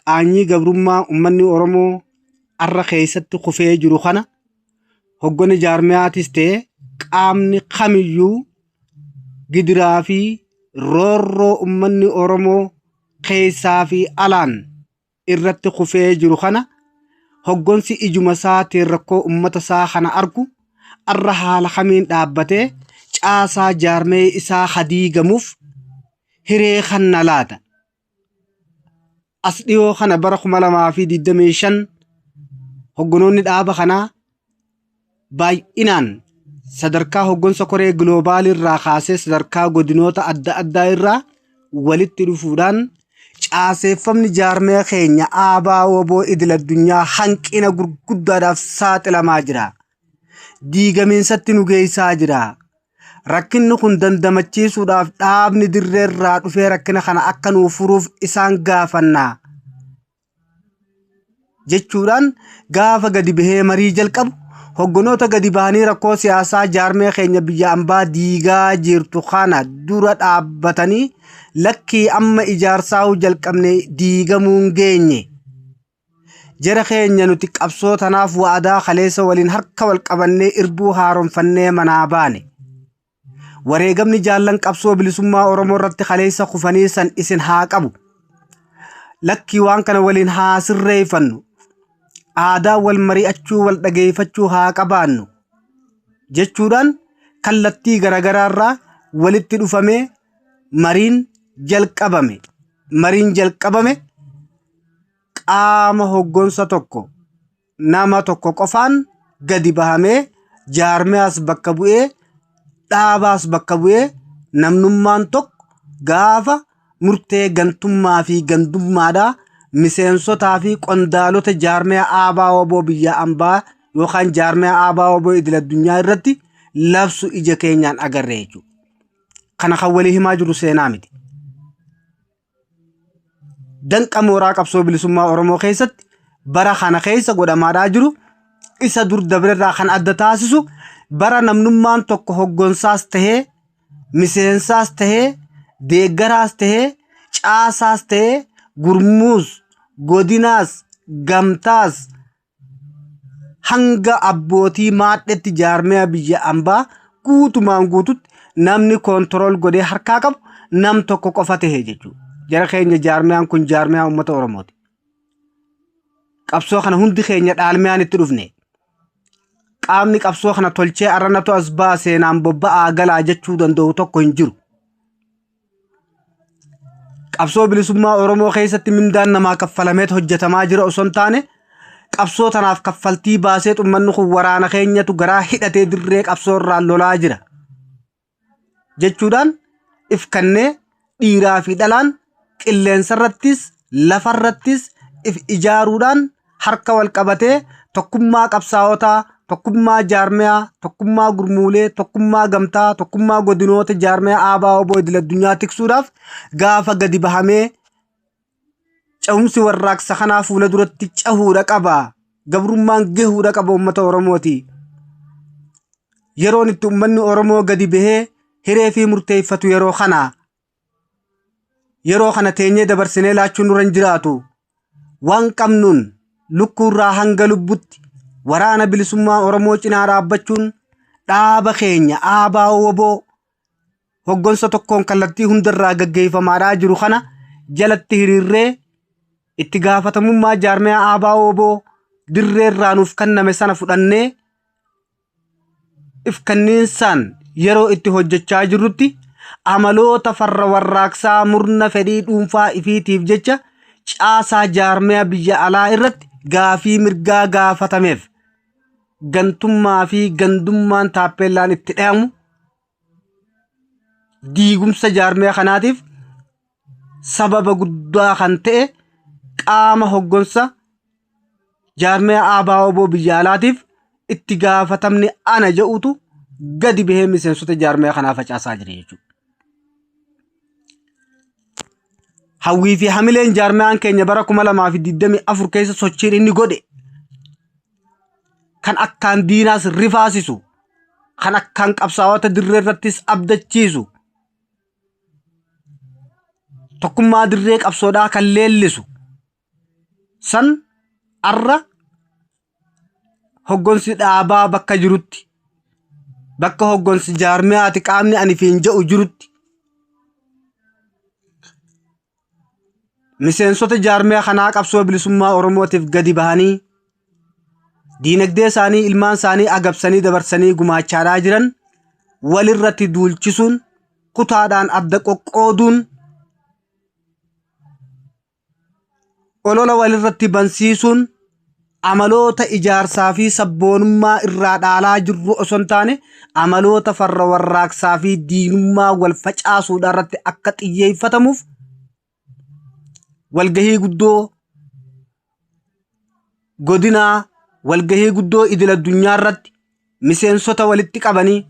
qaanyii gabrummaa ummanni Oromoo arra keessatti kufee jiru kana hoggoni jaarmiyaatis ta'e qaamni kamiyyuu gidiraa fi roorroo ummanni Oromoo keessaa fi alaan irratti kufee jiru kana hoggonsi ijuma isaatiin rakkoo ummata isaa kana argu arra haala kamiin dhaabbatee caasaa jaarmee isaa hadiigamuuf hiree kanna laata. As dhiyoo kana bara 2025 hoggonoonni dhaaba kanaa baay'inaan sadarkaa hoggonsa koree giloobaalii irraa kaasee sadarkaa godinoota adda addaa irraa walitti dhufuudhaan caaseeffamni jaarmee keenya aabaa woboo idil addunyaa hanqina gurguddaadhaaf saaxilamaa jira. Diigamiinsatti nu geessaa jira. Rakkinni kun dandamachiisuudhaaf dhaabni dirree irraa dhufee rakkina kana akka nuuf furuuf isaan gaafanna jechuudhaan gaafa gadi bahee marii jalqabu hoggonoota gadi bahanii rakkoo siyaasaa jaarmee keenya biyya ambaa diigaa jirtu kana dura dhaabbatanii lakkii amma ijaarsaa jalqabne diigamuun geenye jara keenya nuti qabsoo tanaaf waadaa kaleessa waliin harka wal qabannee irbuu haaromfannee manaa baane. Wareegamni jaallan qabsoo bilisummaa Oromoo irratti kaleessa kufanii san isin haa qabu. Lakkii waan kana waliin haa sirreeffannu. Aadaa wal mari'achuu wal dhageeffachuu haa qabaannu jechuudhaan kallattii garagaraarraa walitti dhufamee mariin jalqabame. Mariin jalqabame qaama hoggonsa tokko nama tokko qofaan gadi bahamee jaarmeas bakka bu'ee dhaabaas bakka bu'ee namnummaan tokko gaafa murtee gantummaa fi gandummaadhaa miseensotaa fi qondaalota jaarmee aabaa woboo biyya ambaa yookaan jaarmee aabaa woboo idil addunyaa irratti labsu ija keenyaan agarree jechuudha. Kana kan walii himaa jiru seenaa miti. Danqa mooraa qabsoo bilisummaa Oromoo keessatti bara kana keessa godhamaadhaa jiru isa dur dabrerraa kan adda taasisu bara namnummaan tokko hoggonsaas tahee miseensaas tahee deeggaraas tahee caasaas tahee gurmuus godinaas gamtaas hanga abbootii maadhetti jaarmee biyya ambaa guutumaan guututti namni koontirool godhee harkaa qabu nam tokko qofa tahee jechuudha. Jara keenya jaarmiyaan kun jaarmiyaa uummata Oromooti. Qabsoo kana hundi keenya dhaalmiyaan itti dhufne. Qaamni qabsoo kana tolchee arranatu as baaseenaan bobba'aa galaa jechuu danda'u tokko hin jiru. Qabsoo bilisummaa Oromoo keessatti mindaan namaa kaffalameet hojjetamaa jira osoo hin taane qabsoo tanaaf kaffaltii baasee xummanni kun waraana keenyatu garaa hidhatee dirree qabsoo irraan lolaa jira jechuudhaan if kannee dhiiraa fi dhalaan qilleensarrattis lafarrattis if ijaaruudhaan harka wal qabatee tokkummaa qabsaa'otaa tokkummaa jaarmiyaa tokkummaa gurmuulee tokkummaa gamtaa tokkummaa godinoota jaarmiyaa aabaa woboo idil addunyaa tiksuudhaaf gaafa gadi bahamee cehumsi warraaqsa kanaa fuula duratti cahuudha qaba. Gabrummaan gahuudha qaba uummata Oromooti. Yeroon itti uummanni Oromoo gadi bahee hiree fi murteeffatu yeroo kana teenyee dabarsinee laachuun nurra hin jiraatu. Waan qabnuun lukkuurraa hanga lubbutti waraana bilisummaa Oromoo cinaa dhaabbachuun dhaaba keenya aabaa woboo hoggonsa tokkoon kallattii hundarraa gaggeeffamaadhaa jiru kana jalatti hiriirree itti gaafatamummaa jaarmiyaa aabaa woboo dirreerraa nuuf kenname sana fudhannee if kanniinsaan yeroo itti hojjechaa jirrutti amaloota farra warraaqsaa murna fedhii dhuunfaa ifiitiif jecha caasaa jaarmiyaa biyya alaa irratti gaafii mirgaa gaafatameef gantummaa fi gandummaan taappeellaan itti dhayamu diigumsa jaarmiyaa kanaatiif sababa guddaa kan ta'e qaama hoggonsa jaarmiyaa aabaa woboo biyya alaatiif itti gaafatamni ana jedhutu gadi bahee miseensota jaarmiyaa kanaa facaasaa jira jechuudha. Hawwii fi hamileen jaarmiyaan keenya bara 2024 keessa sochiin inni godhe kan akkaan diinaas rifaasisu kan akkaan qabsaa'ota dirree irrattis abdachiisu tokkummaa dirree qabsoodhaa kan leellisu san arra hoggonsi dhaabaa bakka jirutti bakka hoggonsi jaarmiyaati qaamni ani fiin jedhu jirutti miseensota jaarmiyaa kanaa qabsoo bilisummaa Oromootiif gadi bahanii diinagdee isaanii ilmaan isaanii agabsanii dabarsanii gumaachaadhaa jiran walirratti duulchisuun kutaadhaan adda qoqqooduun olola walirratti bansiisuun amaloota ijaarsaa fi sabboonummaa irraa dhaalaa jirru osoo hin taane amaloota farra warraaqsaa fi diinummaa wal facaasuudhaan irratti akka xiyyeeffatamuuf walgahii guddoo godinaa walgahii guddoo idil addunyaa irratti miseensota walitti qabanii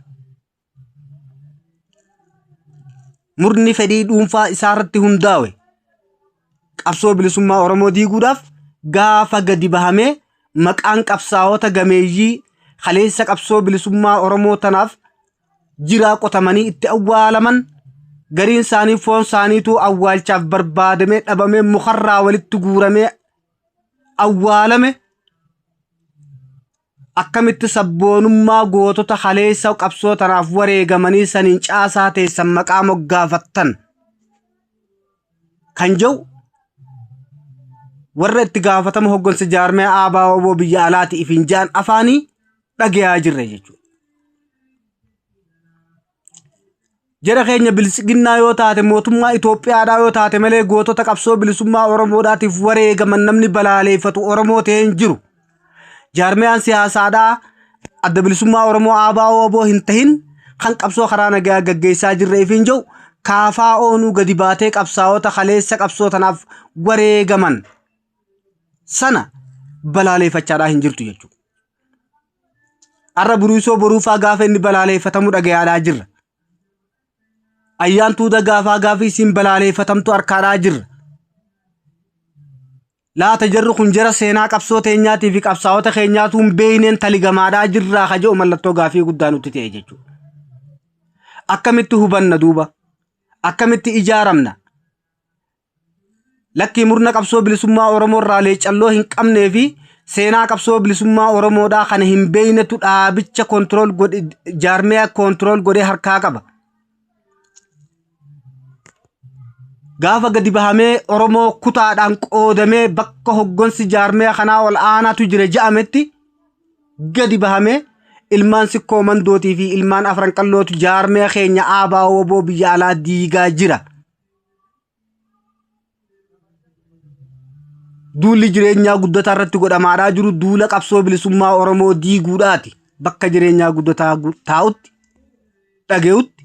murni fedhii dhuunfaa isaa irratti hundaa'e qabsoo bilisummaa Oromoo diiguudhaaf gaafa gadi bahamee maqaan qabsaa'ota gameeyyii kaleessa qabsoo bilisummaa Oromoo tanaaf jiraa qotamanii itti awwaalaman gariin isaanii foon isaaniitu awwaalchaaf barbaadamee dhabamee mukarraa walitti guuramee awwaalame akkamitti sabboonummaa gootota kaleessa qabsoo tanaaf wareegamanii saniin caasaa teessan maqaa moggaafattan kan jiru warra itti gaafatama hoggansa jaarmiyaa ABO biyya alaati ifin jaan afaanii dhageeyaa jirre jechuudha. Jara keenya bilisiginnaa yoo taate mootummaa Itoophiyaadhaa yoo taate malee gootota qabsoo bilisummaa Oromoodhaatiif wareegaman namni balaaleeffatu Oromoo ta'ee hin jiru. Jaarmiyaan siyaasaadhaa adda bilisummaa Oromoo ABO hin tahin kan qabsoo karaa nagaa gaggeessaa jirre ifin jiru kaafaa oonuu gadi baatee qabsaa'ota kaleessa qabsoo tanaaf wareegaman sana balaaleeffachaadhaa hin jirtu jechuudha. Arra buruusoo boruufaa gaafa inni balaaleeffatamu dhagayaadhaa jirra. Ayyaantuu da gaafii isin balaaleeffatamtu harkaadhaa jirra. Laata jarri kun jara seenaa qabsoo teenyaatii fi qabsaa'ota keenyaatu hin beeyneen taligamaadhaa jirraa kaja'u mallattoo gaafii guddaa nutti ta'e jechuudha. Akkamitti hubanna duuba? Akkamitti ijaaramna? Lakkii murna qabsoo bilisummaa Oromoo irraa leecalloo hin qabnee fi seenaa qabsoo bilisummaa Oromoodhaa kana hin beeynetu dhaabicha kontirool godhe jaarmiyaa kontirool godhee harkaa qaba. Gaafa gadi bahamee Oromoo kutaadhaan qoodamee bakka hoggansi jaarmiyaa kanaa ol aanaatu jira ja'ametti gadi bahamee ilmaan sikkoo mandootii fi ilmaan afran qallootu jaarmiyaa keenya ABO biyya alaa diigaa jira. Duulli jireenyaa guddataa irratti godhamaadhaa jiru duula qabsoo bilisummaa Oromoo diiguudhaati. Bakka jireenyaa guddataa taa'utti dhagee'utti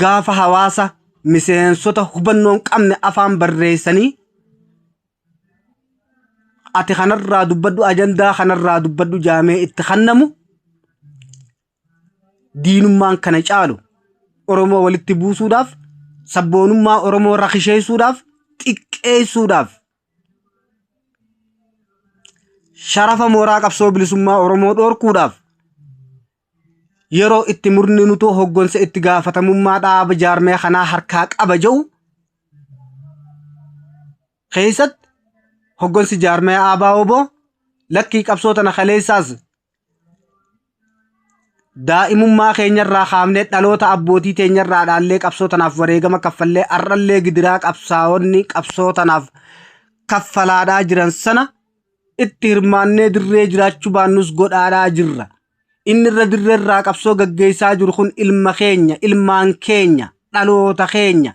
gaafa hawaasa miseensota hubannoon qabne afaan barreessanii ati kanarraa dubbadhu ajandaa kanarraa dubbadhu jaamee itti kannamu diinummaan kana caalu Oromoo walitti buusuudhaaf sabboonummaa Oromoo rakisheessuudhaaf xiqqeessuudhaaf sharafa mooraa qabsoo bilisummaa Oromoo dhorkuudhaaf yeroo itti murni nutu hoggansa itti gaafatamummaa dhaaba jaarmiyaa kanaa harkaa qaba jiru keessatti hoggansi jaarmiyaa ABO lakkii qabsoo tana kaleessaas daa'imummaa keenyarraa kaafnee dhaloota abbootii teenyarraa dhaallee qabsoo tanaaf wareegama kaffallee arrallee gidiraa qabsaa'onni qabsoo tanaaf kaffalaadhaa jiran sana itti hirmaannee dirree jiraachuu baannus godhaadhaa jirra. Inni irra dirreerraa qabsoo gaggeessaa jiru kun ilma keenya, ilmaan keenya, dhaloota keenya.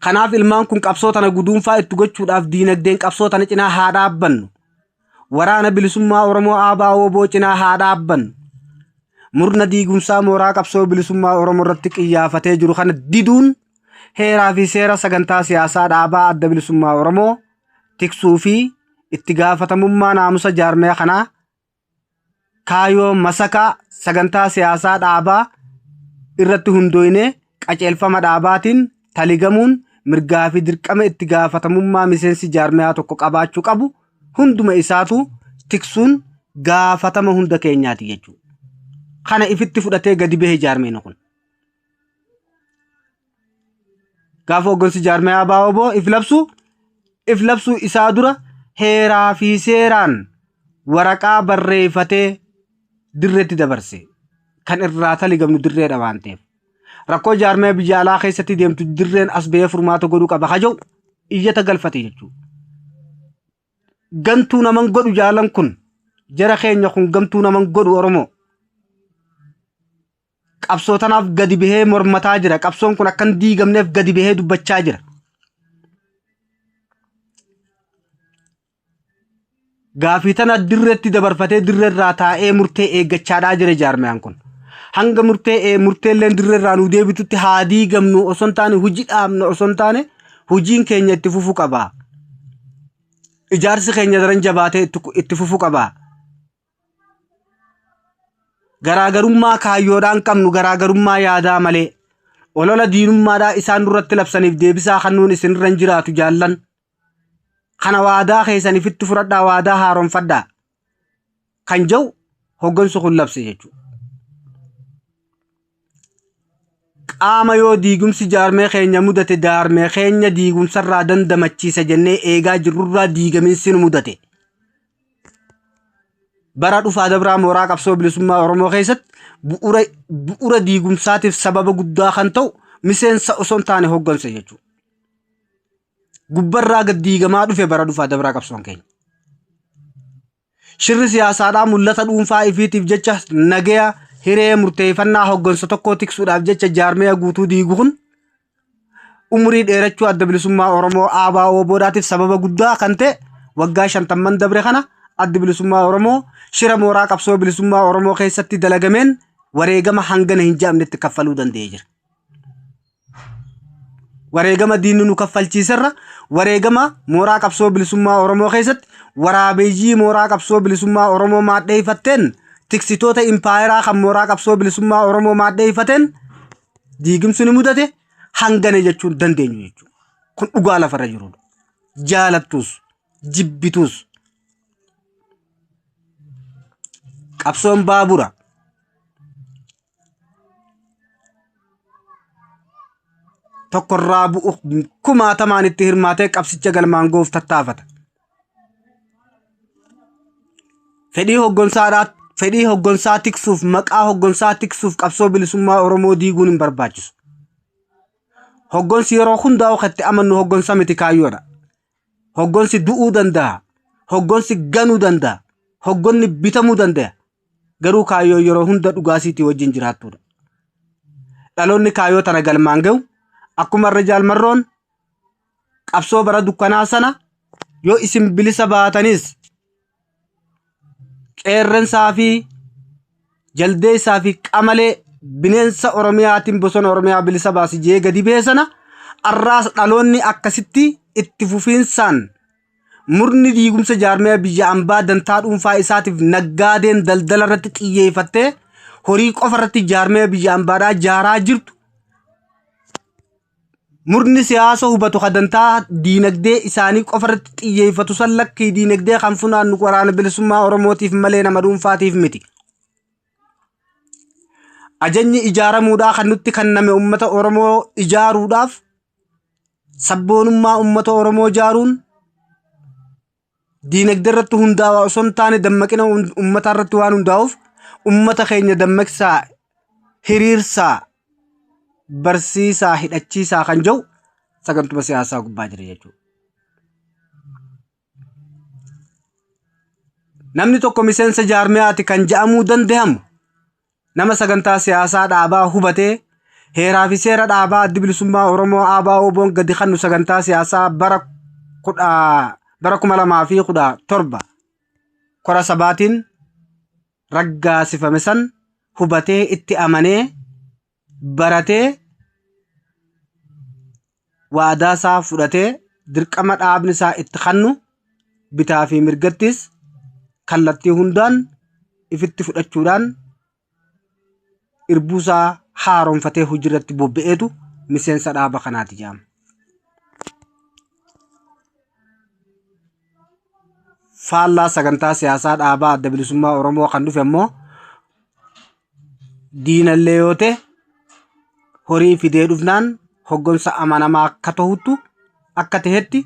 Kanaaf ilmaan kun qabsoo tana guduunfaa itti gochuudhaaf diinagdeen qabsoo tana cinaa haa dhaabbannu. Waraana bilisummaa Oromoo ABO cinaa haa dhaabbannu. Murna diigumsaa mooraa qabsoo bilisummaa Oromoo irratti qiyyaafatee jiru kana diduun heeraa fi seera sagantaa siyaasaa dhaabaa adda bilisummaa Oromoo tiksuu fi itti gaafatamummaa naamusa jaarmiyaa kanaa kaayoo masakaa sagantaa siyaasaa dhaabaa irratti hundooyne qaceelfama dhaabaatiin taligamuun mirgaa fi dirqama itti gaafatamummaa miseensi jaarmiyaa tokko qabaachuu qabu hunduma isaatu tiksuun gaafatama hunda keenyaati jechuudha. Kana ifitti fudhatee gadi bahee jaarmeen kun gaafa hoggansi jaarmiyaa ABO iflabsu isaa dura heeraa fi seeraan waraqaa barreeffatee dirreetti dabarse kan irraa taligamnu dirreedha waan ta'eef rakkoo jaarmiyaa biyya alaa keessatti deemtu dirreen as ba'ee furmaata godhuu qaba haja'u iyyata galfate jechuudha. Gantuu naman godhu jaalan kun jara keenya kun gamtuu naman godhu Oromoo qabsootanaaf gadi bahee mormataa jira. Qabsoon kun akkan diigamneef gadi bahee dubbachaa jira. Gaafii tana dirreetti dabarfatee dirreerraa taa'ee murtee eeggachaadhaa jira jaarmiyaan kun. Hanga murteelleen dirreerraa nu deebitutti haa diigamnu osoo hin taane hojii dhaabna osoo hin taane hojiin keenya itti fufuu qaba. Ijaarsi keenya daran jabaatee itti fufuu qaba. Garaagarummaa kaayyoodhaan qabnu garaagarummaa yaadaa malee olola diinummaadhaa isaan duratti labsaniif deebisaa kannuun isinirra hin jiraatu jaallan. Kana waadaa keessaniif itti fudhadhaa waadaa haaromfadhaa kan jedhu hoggansu kun labse jechuudha. Qaama yoo diigumsi jaarmee keenya mudate jaarmee keenya diigumsarraa dandamachiisa jennee eegaa jirrurraa diigamiinsi nu mudate. Bara dhufaa dabraa mooraa qabsoo bilisummaa Oromoo keessatti bu'uura diigumsaatiif sababa guddaa kan ta'u miseensa osoo hin taane hoggansa jechuudha. Gubbarraa gad diigamaa dhufe bara dhufaa dabraa qabsoon keenya. Shirri siyaasaadhaa mul'ata dhuunfaa ifiitiif jecha nagaya hiree murteeffannaa hoggansa tokkoo tiksuudhaaf jecha jaarmee guutuu diigu kun umurii dheerachuu adda bilisummaa Oromoo ABO boodaatiif sababa guddaa kan ta'e waggaa 50 dabre kana adda bilisummaa Oromoo shira mooraa qabsoo bilisummaa Oromoo keessatti dalagameen wareegama hangana hin jaamnetti kaffaluu danda'ee jira. Wareegama diinni nu kaffalchiisarra wareegama mooraa qabsoo bilisummaa Oromoo keessatti waraabeeyyii mooraa qabsoo bilisummaa Oromoo maadheeffatteen tiksitoota impaayeraa kan mooraa qabsoo bilisummaa Oromoo maadheeffateen diigumsi ni mudate hangana jechuun dandeenyu jechuudha. Kun dhugaa lafarra jirudha. Jaalattus jibbitus qabsoon baabura tokkorraa bu'u kumaatamaan itti hirmaatee qabsicha galmaan goof tattaafata. Fedhii hoggansaa tiksuuf maqaa hoggansaa tiksuuf qabsoo bilisummaa Oromoo diiguun hin barbaachisu. Hoggansi yeroo hundaa okkatti amannu hoggansa miti kaayyoodha. Hoggansi du'uu danda'a. Hoggansi ganuu danda'a. Hoggonni bitamuu danda'a. Garuu kaayyoo yeroo hunda dhugaasiitii wajjin jiraattuudha. Dhaloonni kaayyoo tana galmaan ga'u akkuma irra jaalmarroon qabsoo bara dukkanaa sana yoo isin bilisa baatanis qeerransaa fi jaldeessaa fi qamalee bineensa Oromiyaatiin bosona Oromiyaa bilisa baasi jee gadi bee sana arraas dhaloonni akkasitti itti fufiinsaan murni diigumsa jaarmee biyya ambaa dantaa dhuunfaa isaatiif naggaadeen daldala irratti xiyyeeffattee horii qofa irratti jaarmee biyya ambaadhaa jaaraa jirtu. Murni siyaasa hubatu kadantaa diinagdee isaanii qofa irratti xiyyeeffatu san lakkii diinagdee kan funaannu waraana bilisummaa Oromootiif malee nama dhuunfaatiif miti. Ajajni ijaaramuudhaa kan nutti kenname uummata Oromoo ijaaruudhaaf sabboonummaa uummata Oromoo ijaaruun diinagdee irratti hundaa'aa osoo hin taane dammaqina uummata irratti waan hundaa'uuf uummata keenya dammaqsaa hiriirsaa barsiisaa hidhachiisaa kan jiru sagantuma siyaasaa gubbaa jira jechuudha. Namni tokko miseensa jaarmiyaati kan jedhamuu danda'amu nama sagantaa siyaasaa dhaabaa hubatee heeraa fi seera dhaabaa adda bilisummaa Oromoo ABO gadi kannu sagantaa siyaasaa bara 2017 kora sabaatiin raggaasifame san hubatee itti amanee baratee waadaa isaa fudhatee dirqama dhaabni isaa itti kannu bitaa fi mirgattis kallattii hundaan ifitti fudhachuudhaan irbuusaa haaromfatee hojiirratti bobba'eetu miseensa dhaaba kanaati jedhama. Faallaa sagantaa siyaasaa dhaabaa adda bilisummaa Oromoo kan dhufe immoo diinallee yoo ta'e horii fidee dhufnaan hoggonsa amanamaa akka ta'utu akka tahetti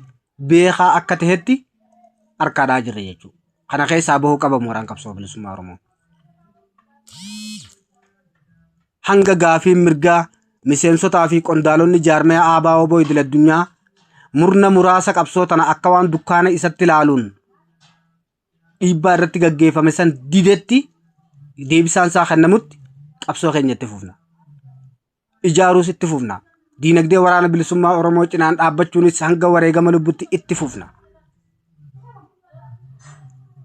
beekaa akka tahetti harkaadhaa jirre jechuudha. Kana keessaa bahuu qaba mooraan qabsoo bilisummaa Oromoo. Hanga gaafii mirgaa miseensotaa fi qondaalonni jaarmaya ABO idil addunyaa murna muraasa qabsoo tana akka waan dukkaana isatti ilaaluun dhiibbaa irratti gaggeeffame san didetti deebisaan isaa kennamutti qabsoo keenya itti fufna. Ijaaruus itti fufna. Diinagdee waraana bilisummaa Oromoo cinaan dhaabbachuunis hanga wareegama lubbutti itti fufna.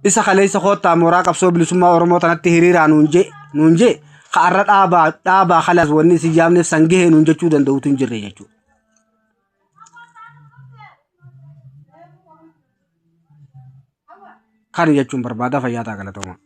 Isa kaleessa koottaa mooraa qabsoo bilisummaa Oromoo tanatti hiriiraa nuun jee kaarra dhaabaa kalaas wanni isin yaamneef sangahee nuun jechuu danda'utu hin jirre jechuudha. Kan jechuun barbaada fayyaa ta'a galatoomaa.